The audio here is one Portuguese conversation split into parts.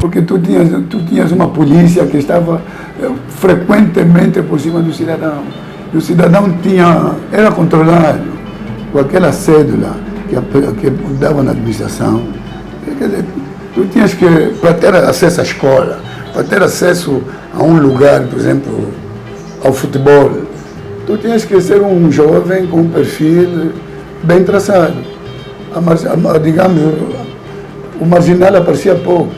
porque tu tinhas uma polícia que estava frequentemente por cima do cidadão. E o cidadão era controlado com aquela cédula que dava na administração. Quer dizer, tu tinhas que, para ter acesso à escola, para ter acesso a um lugar, por exemplo, ao futebol, tu tinhas que ser um jovem com um perfil bem traçado. Digamos, o marginal aparecia pouco,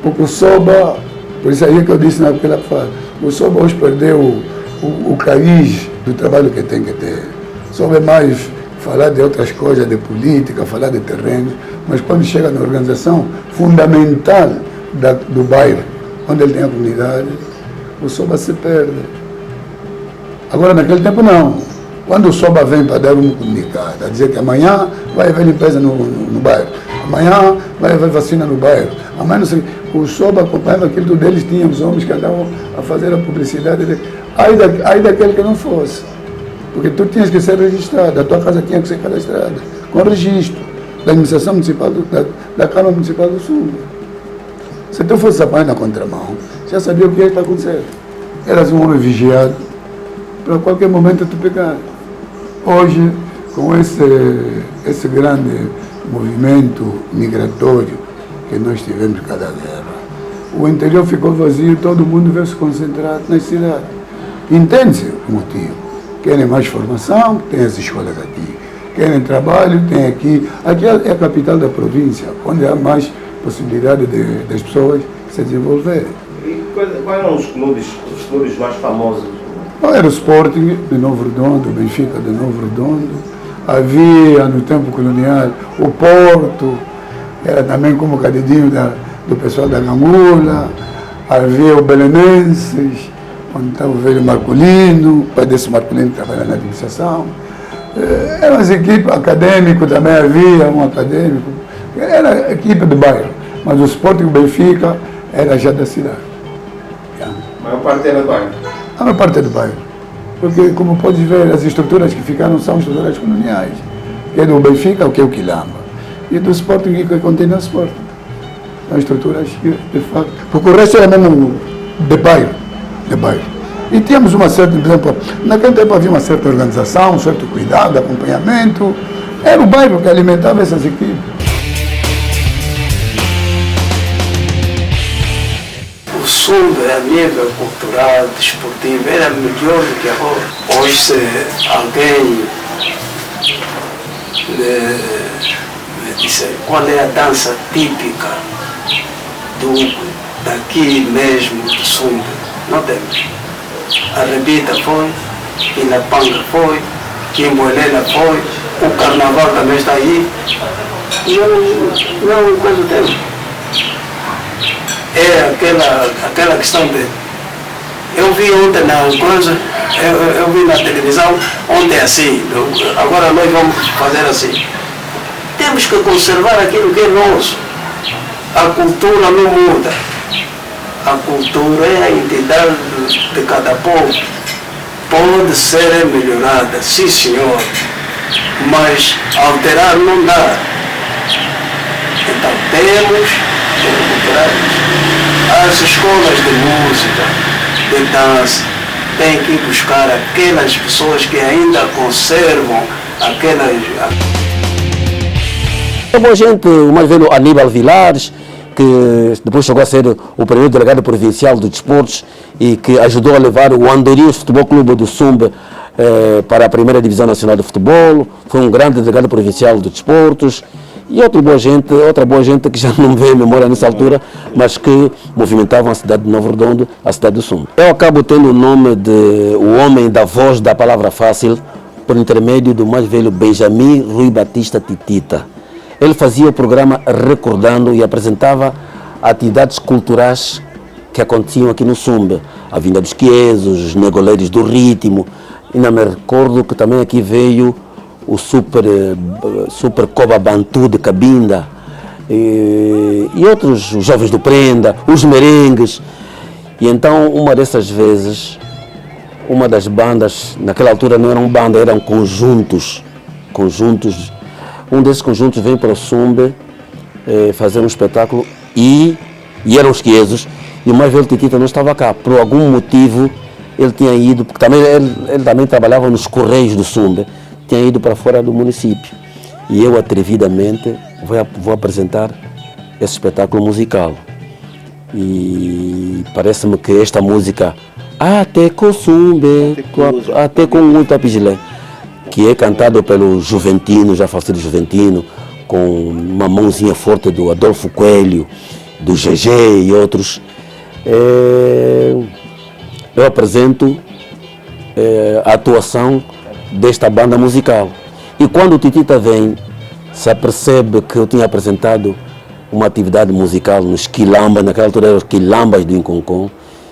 porque o Soba, por isso aí que eu disse naquela fase, o Soba hoje perdeu o cariz do trabalho que tem que ter. Soba é mais falar de outras coisas, de política, falar de terrenos, mas quando chega na organização fundamental do bairro, onde ele tem a comunidade, o Soba se perde. Agora, naquele tempo, não. Quando o Soba vem para dar um comunicado, a dizer que amanhã vai haver limpeza no bairro, amanhã vai haver vacina no bairro, amanhã não sei, o Soba acompanhava aquilo deles, tinha os homens que andavam a fazer a publicidade. Aí daquele que não fosse. Porque tu tinhas que ser registrado, a tua casa tinha que ser cadastrada, com registro da administração municipal, da Câmara Municipal do Sul. Se tu fosse apanhar na contramão, já sabia o que ia estar acontecendo. Eras um homem vigiado, para qualquer momento tu pegar. Hoje, com esse grande movimento migratório que nós tivemos cada guerra, o interior ficou vazio, todo mundo veio se concentrar nas cidades. Entende-se o motivo. Querem mais formação, tem as escolas aqui. Querem trabalho, tem aqui. Aqui é a capital da província, onde há mais possibilidade das pessoas se desenvolverem. E quais eram os clubes mais famosos? Era o Sporting de Novo Redondo, o Benfica de Novo Redondo. Havia, no tempo colonial, o Porto, era também como o cadidinho do pessoal da Gangula. Havia o Belenenses, onde estava o velho Marcolino, o pai desse Marcolino trabalhava na administração. Eram as equipes, acadêmico também havia, um acadêmico. Era a equipe do bairro, mas o Sporting e o Benfica era já da cidade. A maior parte era do bairro? A maior parte é do bairro. Porque, como podes ver, as estruturas que ficaram são estruturas coloniais. Que é do Benfica, que é o Quilamba. E do Sporting, que contém o Sporting. São estruturas que, de facto... Porque o resto era mesmo de bairro. E tínhamos uma certa, por exemplo, naquele tempo havia uma certa organização, um certo cuidado, acompanhamento. Era o bairro que alimentava essas equipes. O Sumbe, a nível cultural, desportivo, era melhor do que agora. Hoje, se alguém me disser qual é a dança típica daqui mesmo do Sumbe, não temos. A Rebita foi, Inapanga foi, Quimbolela foi, o Carnaval também está aí. Não coisa temos. É aquela questão de... Eu vi ontem na coisa, eu vi na televisão, ontem é assim, agora nós vamos fazer assim. Temos que conservar aquilo que é nosso. A cultura não muda. A cultura é a entidade de cada povo. Pode ser melhorada, sim senhor, mas alterar não dá. Então temos que recuperar isso. As escolas de música, de dança, têm que buscar aquelas pessoas que ainda conservam aquelas... Boa gente, o mais velho Aníbal Vilares, que depois chegou a ser o primeiro delegado provincial de desportos e que ajudou a levar o Andorinhos Futebol Clube do Sumbe para a primeira divisão nacional de futebol, foi um grande delegado provincial de desportos e outra boa gente que já não vê memória nessa altura, mas que movimentavam a cidade de Novo Redondo, a cidade do Sumbe. Eu acabo tendo o nome de o homem da voz da palavra fácil, por intermédio do mais velho Benjamin Rui Batista Titita. Ele fazia o programa recordando e apresentava atividades culturais que aconteciam aqui no Sumbe. A vinda dos quiesos, os negoleiros do ritmo. E não me recordo que também aqui veio o super Coba Bantu de Cabinda. E outros, os jovens do Prenda, os merengues. E então, uma dessas vezes, uma das bandas, naquela altura não eram bandas, eram conjuntos. Um desses conjuntos vem para o Sumbe fazer um espetáculo e e eram esquesos, e o mais velho Titita não estava cá. Por algum motivo, ele tinha ido, porque também, ele também trabalhava nos Correios do Sumbe, tinha ido para fora do município. E eu, atrevidamente, vou apresentar esse espetáculo musical. E parece-me que esta música, até com Sumbe, até com muito apigilé, que é cantado pelo Juventino, já falecido Juventino, com uma mãozinha forte do Adolfo Coelho, do GG e outros. Eu apresento a atuação desta banda musical. E quando o Titita vem, se apercebe que eu tinha apresentado uma atividade musical nos Quilambas, naquela altura eram os Quilambas do Inconcon,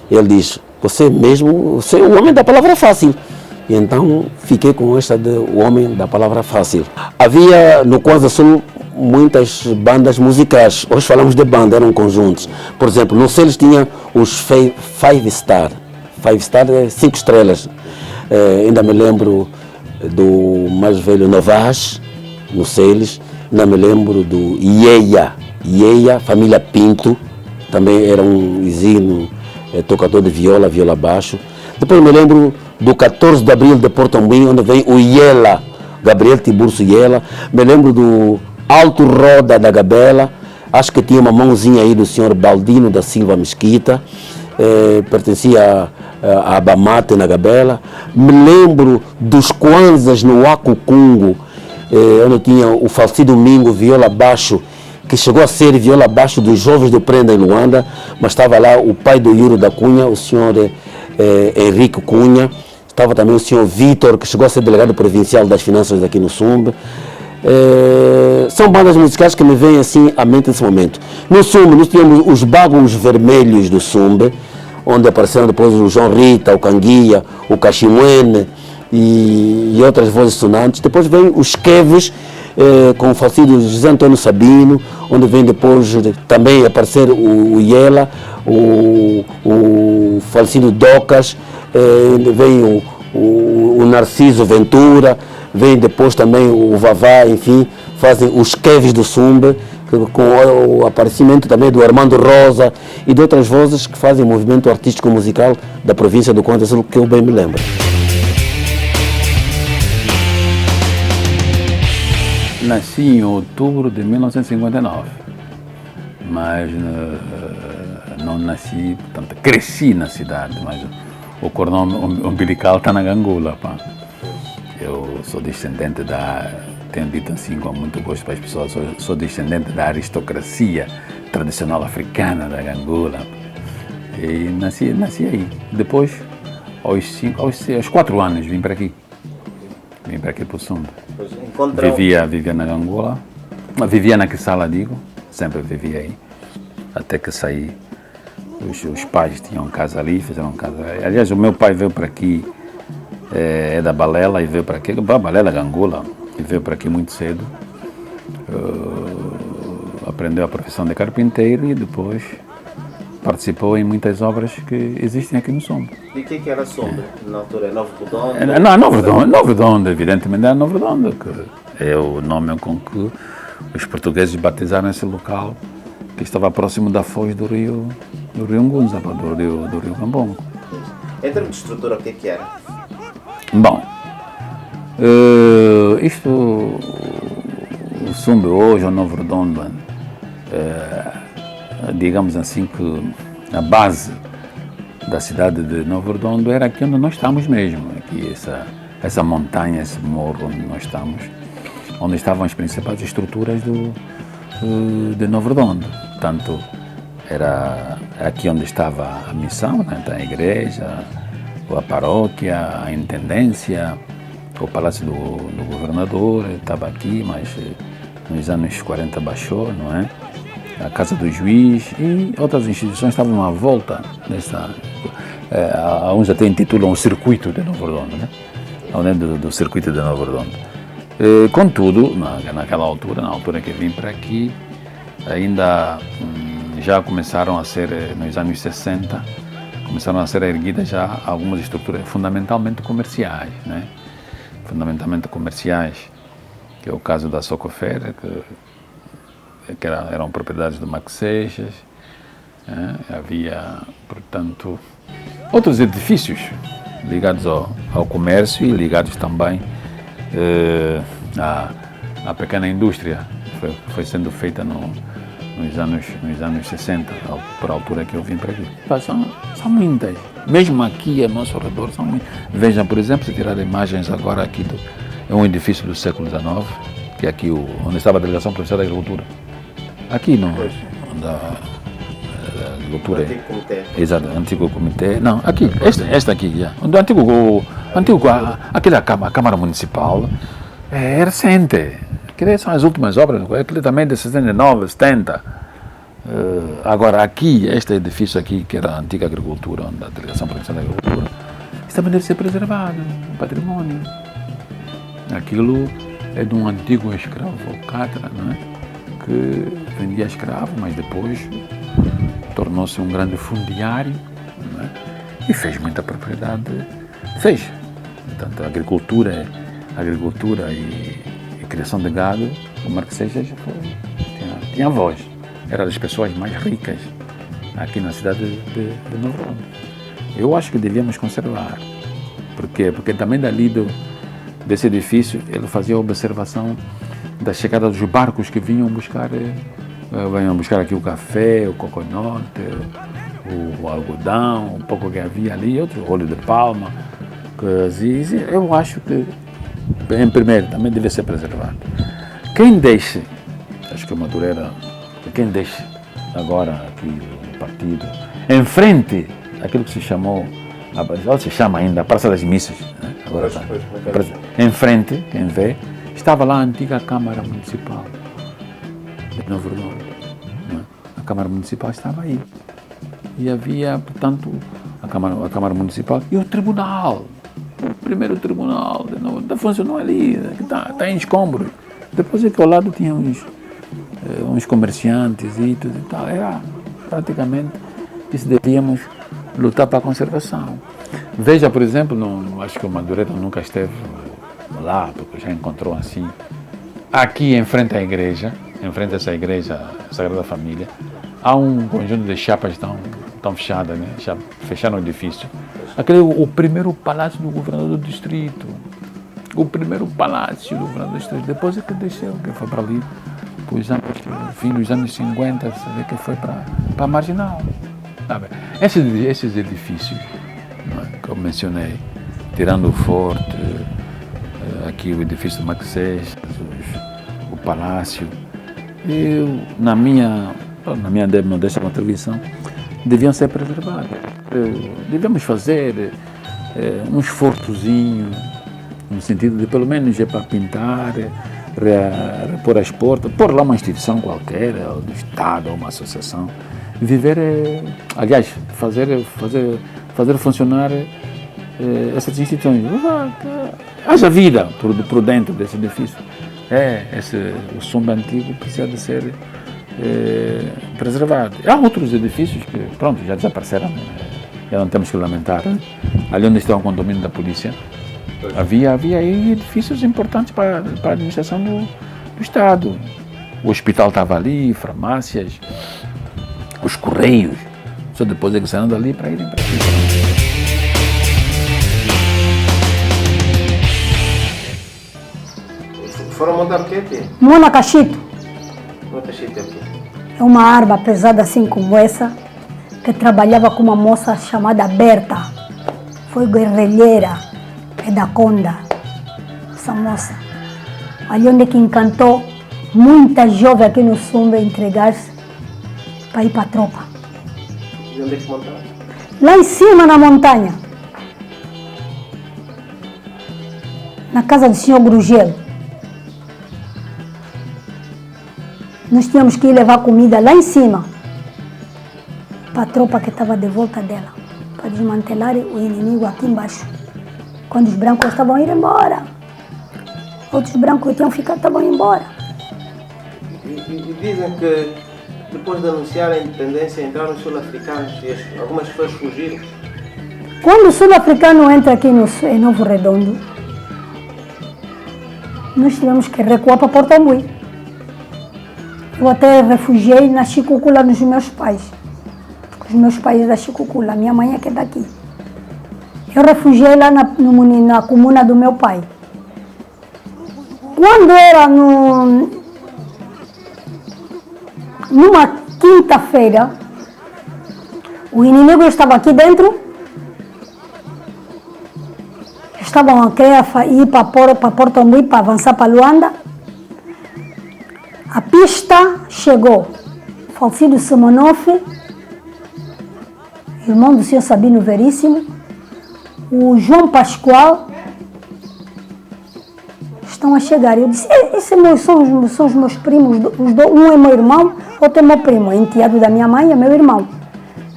ele diz, você é o homem da palavra fácil. E então fiquei com esta de o homem da palavra fácil. Havia no Kwanza Sul muitas bandas musicais. Hoje falamos de banda, eram conjuntos. Por exemplo, no Celes tinha os Five Star. Five Star é 5 estrelas. Ainda me lembro do mais velho Novas, no Celes. Ainda me lembro do Ieia, família Pinto. Também era um exímio tocador de viola baixo. Depois me lembro do 14 de abril de Porto Ambim, onde vem o Iela, Gabriel Tiburcio Iela. Me lembro do Alto Roda da Gabela, acho que tinha uma mãozinha aí do senhor Baldino da Silva Mesquita, pertencia a Abamate na Gabela. Me lembro dos Kwanzas no Acucungo, onde tinha o falecido Domingo, viola baixo, que chegou a ser viola baixo dos jovens do Prenda em Luanda, mas estava lá o pai do Yuro da Cunha, o senhor Henrique Cunha, estava também o senhor Vitor, que chegou a ser delegado provincial das finanças aqui no Sumbe. São bandas musicais que me vêm assim à mente nesse momento. No Sumbe nós tínhamos os Bagos Vermelhos do Sumbe, onde apareceram depois o João Rita, o Canguia, o Cachimuene e outras vozes sonantes. Depois vem os Keves, com o falecido José Antônio Sabino, onde vem depois também aparecer o Iela, o falecido Docas, vem o Narciso Ventura, vem depois também o Vavá, enfim, fazem os Keves do Sumbe, com o aparecimento também do Armando Rosa e de outras vozes que fazem o movimento artístico musical da província do Kwanza Sul, que eu bem me lembro. Nasci em outubro de 1959, mas não nasci, portanto, cresci na cidade, mas o cordão umbilical está na Gangula. Pá. Eu sou descendente tenho dito assim com muito gosto para as pessoas, sou descendente da aristocracia tradicional africana da Gangula. E nasci aí. Depois, aos 4 anos, vim para aqui. Vim para aqui para o Sumbe. Vivia na Angola, vivia na Quissala, sempre vivia aí, até que saí. Os pais tinham casa ali, fizeram casa. Aliás, o meu pai veio para aqui, é da Balela, e veio para aqui, Balela, Angola, e veio para aqui muito cedo. Aprendeu a profissão de carpinteiro e depois participou em muitas obras que existem aqui no Sumbe. E o que era Sumbe? Na altura é Novo Redondo? Não, Novo Redondo, evidentemente é Novo Redondo, que é o nome com que os portugueses batizaram esse local, que estava próximo da foz do rio Ngunza, do rio Cambongo. Em termos de estrutura, o que era? Bom, o Sumbe hoje, o Novo Redondo, digamos assim que a base da cidade de Novo Redondo era aqui onde nós estamos mesmo, aqui essa montanha, esse morro onde nós estamos, onde estavam as principais estruturas de Novo Redondo. Portanto, era aqui onde estava a missão, né? Então, a igreja, a paróquia, a intendência, o palácio do governador estava aqui, mas nos anos 40 baixou, não é? A casa do juiz e outras instituições estavam à volta dessa. Uns até intitulam o circuito de Novo Redondo, né? Dentro do circuito de Novo Redondo. Contudo, naquela altura, na altura que vim para aqui, ainda já começaram a ser, nos anos 60, começaram a ser erguidas já algumas estruturas fundamentalmente comerciais, né? Fundamentalmente comerciais, que é o caso da Socofer, que eram propriedades do Max Seixas, Havia, portanto, outros edifícios ligados ao comércio e ligados também à pequena indústria. Foi sendo feita nos anos 60, por altura que eu vim para aqui. São muitas. Mesmo aqui ao nosso redor são muitas. Vejam, por exemplo, se tirar imagens agora aqui, é um edifício do século XIX, que é aqui onde estava a Delegação Provincial da Agricultura. Aqui onde a agricultura Antigo comitê. Exato, antigo comitê. Não, aqui, esta aqui, já. Onde a Câmara Municipal é recente. Aquelas são as últimas obras, aquilo também de 69, 70. Agora aqui, este edifício aqui, que era a antiga agricultura, onde a Delegação Provincial da Agricultura, isso também deve ser preservado, um património. Aquilo é de um antigo escravo, Catra, não é? Que vendia escravo, mas depois tornou-se um grande fundiário, não é? E fez muita propriedade. Fez. Portanto, a agricultura e criação de gado, o Marques Seixas tinha voz. Era das pessoas mais ricas aqui na cidade de Novo Rondo. Eu acho que devíamos conservar. Por quê? Porque também desse edifício ele fazia observação da chegada dos barcos que vinham buscar aqui o café, o coconote, o algodão, um pouco que havia ali, outro óleo de palma. Eu acho que, em primeiro, também deve ser preservado. Quem deixe, acho que o Madureira, quem deixe agora aqui o partido, em frente àquilo que se chamou, ou se chama ainda, a Praça das Missas, né? Agora está. Em frente, quem vê, estava lá a antiga Câmara Municipal de Novo Rondo. Né? A Câmara Municipal estava aí. E havia, portanto, a Câmara Municipal e o Tribunal. O primeiro tribunal não funcionou ali, está em escombros. Depois aqui ao lado tinha uns comerciantes e tudo e tal. Era praticamente isso, devíamos lutar para a conservação. Veja, por exemplo, acho que o Madureira nunca esteve lá, porque já encontrou assim. Aqui em frente à igreja, em frente a essa igreja Sagrada Família, há um conjunto de chapas tão fechadas, né? Fecharam o edifício. Aquele o primeiro palácio do governador do distrito. O primeiro palácio do governador do distrito. Depois é que desceu, que foi para ali, fim dos anos 50, você vê que foi para a Marginal. Esses edifícios, né, que eu mencionei, tirando o Forte, aqui o edifício do Marques Seixas, o palácio, na minha modesta contribuição, deviam ser preservados. Devemos fazer um esforçozinho, no sentido de, pelo menos, para pintar, repor as portas, pôr lá uma instituição qualquer, ou do Estado, ou uma associação, viver, aliás, fazer funcionar essas instituições. Haja vida por dentro desse edifício. O Sumbe antigo precisa de ser preservado. Há outros edifícios que, pronto, já desapareceram, já não temos que lamentar. Ali onde está o condomínio da polícia, havia aí edifícios importantes para a administração do Estado. O hospital estava ali, farmácias, os correios, só depois é que saíram dali para irem para aqui. Foram montar o quê aqui? Monacachito. Monacachito é o quê? É uma arma pesada assim como essa, que trabalhava com uma moça chamada Berta. Foi guerrilheira, é da Conda, essa moça. Ali onde que encantou muita jovem aqui no Sumbe entregar-se para ir para a tropa. E onde é que montaram? Lá em cima na montanha, na casa do senhor Grugelo. Nós tínhamos que ir levar comida lá em cima para a tropa que estava de volta dela, para desmantelar o inimigo aqui embaixo. Quando os brancos estavam indo embora, outros brancos que tinham ficado estavam indo embora. E dizem que depois de anunciar a independência entraram os sul-africanos e algumas pessoas fugiram. Quando o sul-africano entra aqui em Novo Redondo, nós tivemos que recuar para Porto Amui. Eu até refugiei na Chicucula dos meus pais. Os meus pais da Chicocula, a minha mãe é que é daqui. Eu refugiei lá na comuna do meu pai. Quando era numa quinta-feira, o inimigo estava aqui dentro, estavam a querer ir para Porto Mui, para avançar para Luanda. A pista chegou. Falecido Simonoff, irmão do senhor Sabino Veríssimo, o João Pascoal, estão a chegar. Eu disse, são os meus primos, um é meu irmão, outro é meu primo, é enteado da minha mãe, é meu irmão.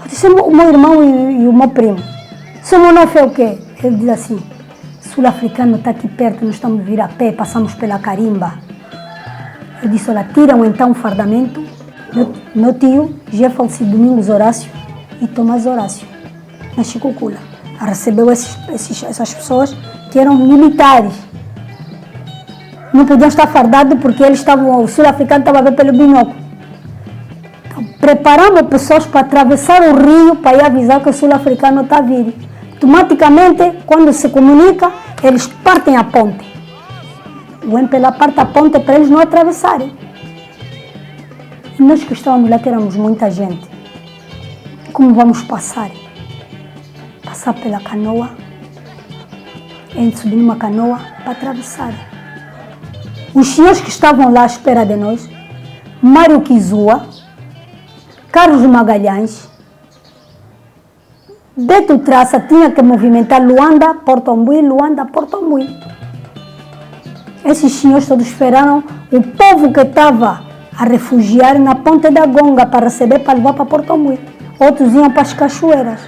Eu disse, o meu irmão e o meu primo. Simonoff é o quê? Ele diz assim, sul-africano está aqui perto, nós estamos a vir a pé, passamos pela carimba. Eu disse, olha, tiram então o fardamento. Meu tio já é falecido Domingos Horácio e Tomás Horácio, na Chicocula. Recebeu essas pessoas que eram militares. Não podiam estar fardados porque o sul-africano estava a ver pelo binóculo. Então, preparamos pessoas para atravessar o rio para ir avisar que o sul-africano está a vir. Automaticamente, quando se comunica, eles partem a ponte. O MPLA parte a ponte para eles não atravessarem. E nós que estávamos lá, que éramos muita gente, como vamos passar? Passar pela canoa, subir numa canoa para atravessar. Os senhores que estavam lá à espera de nós, Mário Kizua, Carlos Magalhães, Beto Traça, tinha que movimentar Luanda, Porto Mui, Luanda, Porto Mui. Esses senhores todos esperaram o povo que estava a refugiar na Ponte da Gonga para receber, para levar para Porto Mui. Outros iam para as cachoeiras.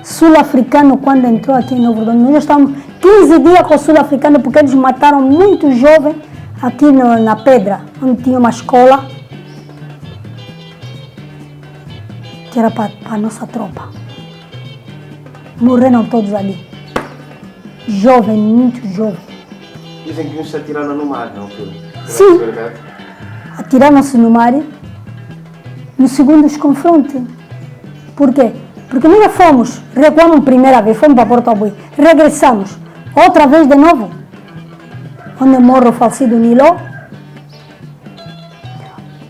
Sul-africano, quando entrou aqui em Novo Redondo, nós já estávamos 15 dias com o sul-africano, porque eles mataram muito jovem aqui na Pedra, onde tinha uma escola, que era para a nossa tropa. Morreram todos ali. Jovem, muito jovem. Dizem que uns se atiraram no mar na altura. Sim. Atiraram-se no mar no segundo desconfronto. Por quê? Porque nós já fomos, recuamos primeira vez, fomos para Porto Mui, regressamos, outra vez de novo, onde morre o falecido Niló,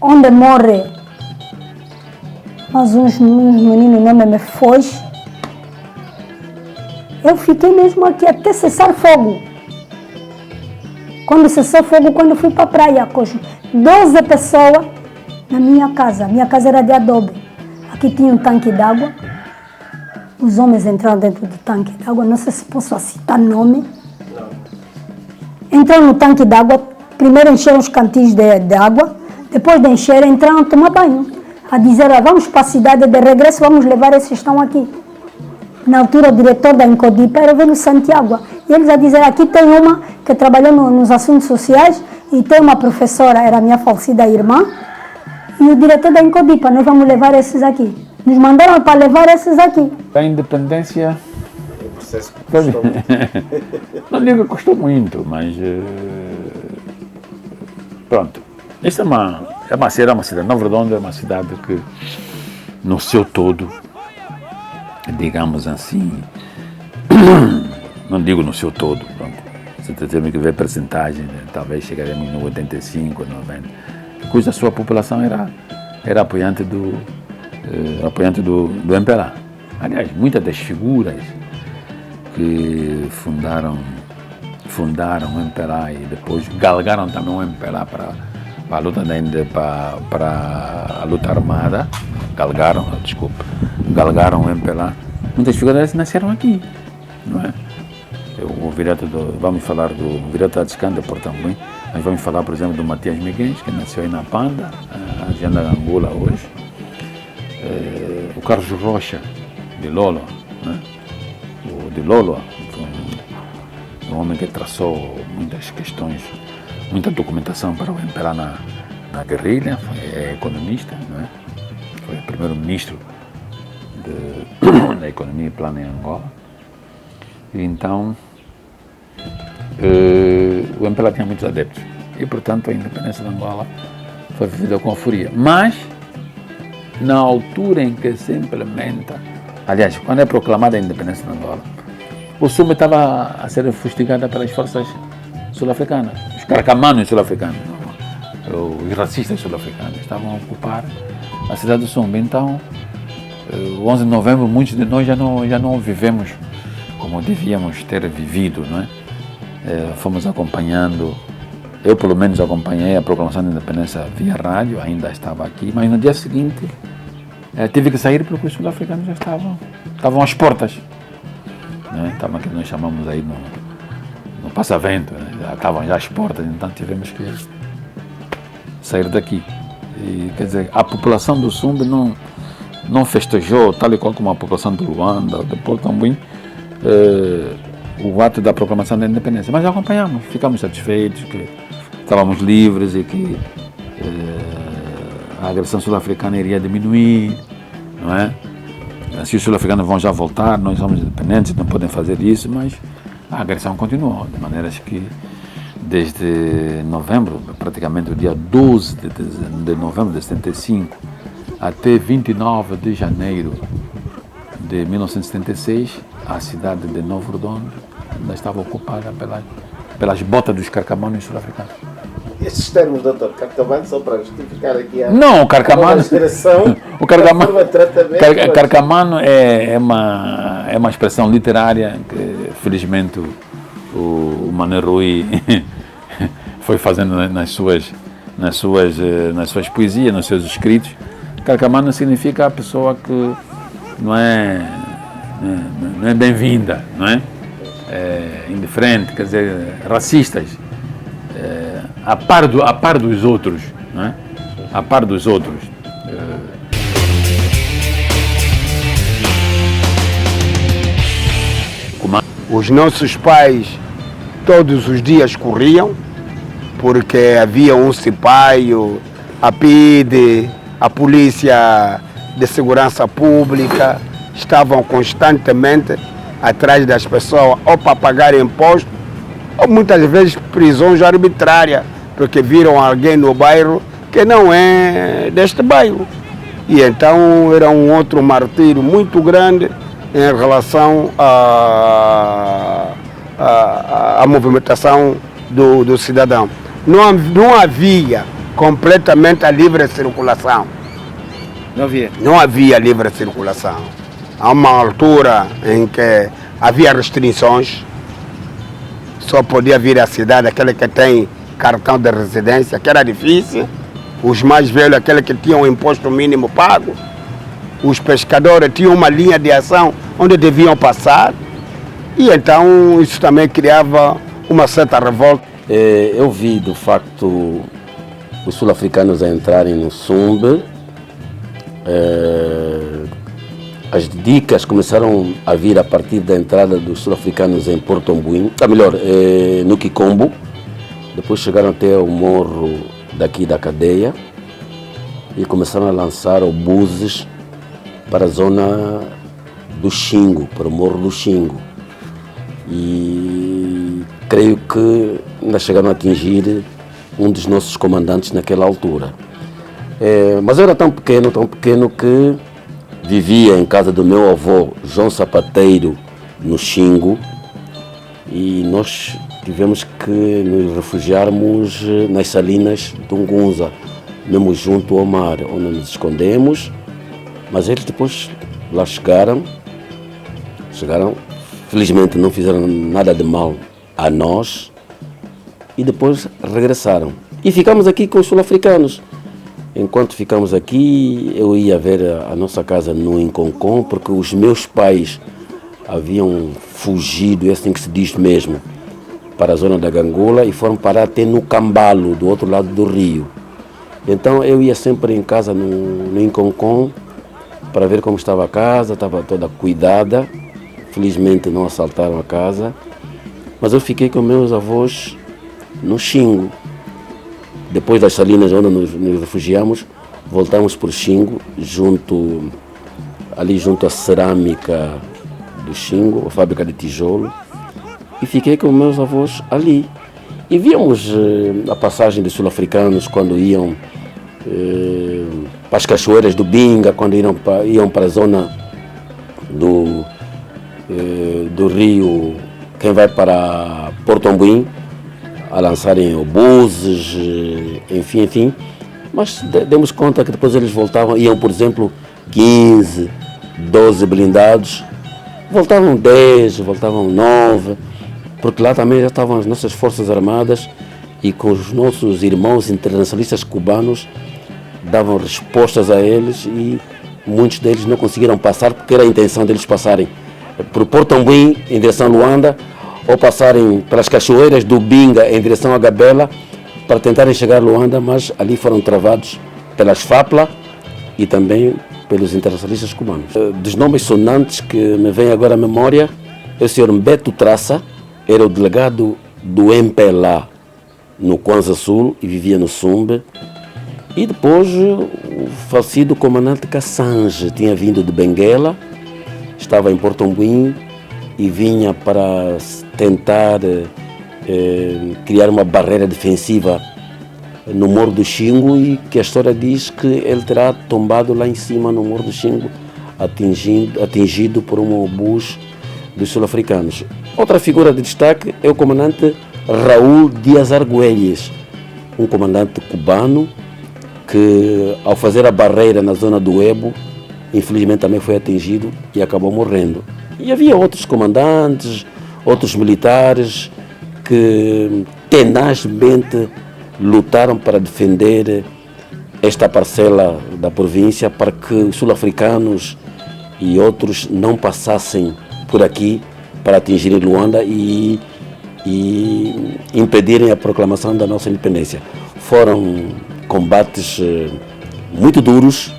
onde morre mas uns meninos, o nome me foge. Eu fiquei mesmo aqui até cessar fogo. Quando cessou fogo, quando fui para a praia, com 12 pessoas na minha casa. Minha casa era de adobe. Aqui tinha um tanque d'água. Os homens entraram dentro do tanque d'água. Não sei se posso citar nome. Entraram no tanque d'água. Primeiro encheram os cantis de água. Depois de encher, entraram a tomar banho. A dizer, vamos para a cidade de regresso, vamos levar esses que estão aqui. Na altura, o diretor da Incodipa era o velho Santiago. E eles a dizer, aqui tem uma que trabalhou nos assuntos sociais e tem uma professora, era a minha falecida irmã, e o diretor da Incodipa, nós vamos levar esses aqui. Nos mandaram para levar esses aqui. A independência... O processo que custou muito. Não digo que custou muito, mas... Pronto. Esta é uma cidade, Novo Redondo é uma cidade que, no seu todo, digamos assim, não digo no seu todo, pronto, você tem que ver percentagem, né? Talvez chegaremos no 85, 90, cuja sua população era apoiante do MPLA. Aliás, muitas das figuras que fundaram o MPLA e depois galgaram também o MPLA para a luta para a luta armada, galgaram o MPLA. Muitas figuras nasceram aqui, não é? Vamos falar do Virata de Escanda, Porto Mui, mas vamos falar, por exemplo, do Matias Miguel, que nasceu aí na Panda, a região da Angola hoje. O Carlos Rocha, de Lolo, né? O de Lolo, um homem que traçou muitas questões, muita documentação para o MPLA na guerrilha, é economista, não é? Foi o primeiro-ministro da Economia e Plano em Angola. E então, o MPLA tinha muitos adeptos e, portanto, a independência de Angola foi vivida com euforia. Mas na altura em que se implementa, aliás, quando é proclamada a independência de Angola, o Sumbe estava a ser fustigada pelas forças sul-africanas, os carcamanos sul-africanos, os racistas sul-africanos estavam a ocupar a cidade do Sumbe. Então, o 11 de novembro, muitos de nós já não vivemos como devíamos ter vivido, não é? Fomos acompanhando, eu pelo menos acompanhei a proclamação da independência via rádio, ainda estava aqui, mas no dia seguinte tive que sair porque os sul-africanos já estavam às portas, né? Estavam aqui, nós chamamos aí no Passavento, né? Já estavam já às portas, então tivemos que sair daqui. E, quer dizer, a população do Sumbe não festejou, tal e qual como a população de Luanda, de Porto Ambuim, o ato da proclamação da independência, mas acompanhamos, ficamos satisfeitos que estávamos livres e que a agressão sul-africana iria diminuir, não é? Se os sul-africanos vão já voltar, nós somos independentes, não podem fazer isso, mas a agressão continuou, de maneiras que desde novembro, praticamente o dia 12 de novembro de 75 até 29 de janeiro de 1976, a cidade de Novo Redondo ainda estava ocupada pelas botas dos carcamanos sul-africanos. Esses termos, doutor, carcamano, só para justificar aqui a... Não, o carcamano... o carcamano é uma expressão literária que, felizmente, o Mané Rui foi fazendo nas suas poesias, nos seus escritos. Carcamano significa a pessoa que não é bem-vinda, não é? Indiferente, quer dizer, racistas, a par dos outros, não é? A par dos outros. Os nossos pais todos os dias corriam, porque havia um cipaio, a PIDE, a Polícia de Segurança Pública, estavam constantemente atrás das pessoas, ou para pagar imposto, ou muitas vezes prisões arbitrárias, porque viram alguém no bairro que não é deste bairro. E então era um outro martírio muito grande em relação à movimentação do cidadão. Não havia completamente a livre circulação. Não havia livre circulação. Há uma altura em que havia restrições, só podia vir à cidade aquele que tem cartão de residência, que era difícil. Os mais velhos, aquele que tinham o imposto mínimo pago. Os pescadores tinham uma linha de ação onde deviam passar. E então isso também criava uma certa revolta. Eu vi, de facto, os sul-africanos a entrarem no Sumbe. As dicas começaram a vir a partir da entrada dos sul-africanos em Porto Ambuim, no Kikombo. Depois chegaram até o morro daqui da cadeia e começaram a lançar obuses para a zona do Xingo, para o morro do Xingo. E creio que ainda chegaram a atingir um dos nossos comandantes naquela altura. Mas eu era tão pequeno que vivia em casa do meu avô, João Sapateiro, no Xingo, e nós tivemos que nos refugiarmos nas salinas de Ungunza, mesmo junto ao mar, onde nos escondemos, mas eles depois lá chegaram, felizmente não fizeram nada de mal a nós, e depois regressaram. E ficamos aqui com os sul-africanos. Enquanto ficamos aqui, eu ia ver a nossa casa no Inconcon, porque os meus pais haviam fugido, é assim que se diz mesmo, para a zona da Gangula e foram parar até no Cambalo, do outro lado do rio. Então eu ia sempre em casa no Inconcon para ver como estava a casa, estava toda cuidada. Felizmente não assaltaram a casa, mas eu fiquei com meus avós no Xingo. Depois das salinas onde nos refugiamos, voltamos para o Xingo, ali junto à cerâmica do Xingo, a fábrica de tijolo, e fiquei com meus avós ali. E víamos a passagem dos sul-africanos quando iam para as cachoeiras do Binga, quando iam para a zona do rio, quem vai para Porto Ambuim, a lançarem obuses, enfim. Mas demos conta que depois eles voltavam, iam, por exemplo, 15, 12 blindados, voltavam 10, voltavam 9, porque lá também já estavam as nossas forças armadas e com os nossos irmãos internacionalistas cubanos davam respostas a eles e muitos deles não conseguiram passar porque era a intenção deles passarem por Porto Ambuim em direção a Luanda ou passarem pelas cachoeiras do Binga em direção a Gabela para tentarem chegar a Luanda, mas ali foram travados pelas FAPLA e também pelos internacionalistas cubanos. Dos nomes sonantes que me vem agora à memória é o Sr. Beto Traça, era o delegado do MPLA no Kwanza Sul e vivia no Sumbe. E depois o falecido comandante Cassange tinha vindo de Benguela, estava em Porto Ambuim e vinha para tentar criar uma barreira defensiva no Morro do Xingo e que a história diz que ele terá tombado lá em cima no Morro do Xingo, atingido por um obus dos sul-africanos. Outra figura de destaque é o comandante Raul Dias Argüelles, um comandante cubano que ao fazer a barreira na zona do Ebo, infelizmente também foi atingido e acabou morrendo. E havia outros comandantes, outros militares que tenazmente lutaram para defender esta parcela da província para que os sul-africanos e outros não passassem por aqui para atingirem Luanda e impedirem a proclamação da nossa independência. Foram combates muito duros,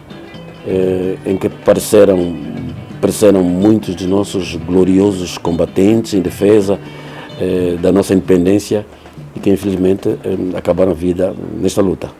em que apareceram muitos de nossos gloriosos combatentes em defesa da nossa independência e que infelizmente acabaram a vida nesta luta.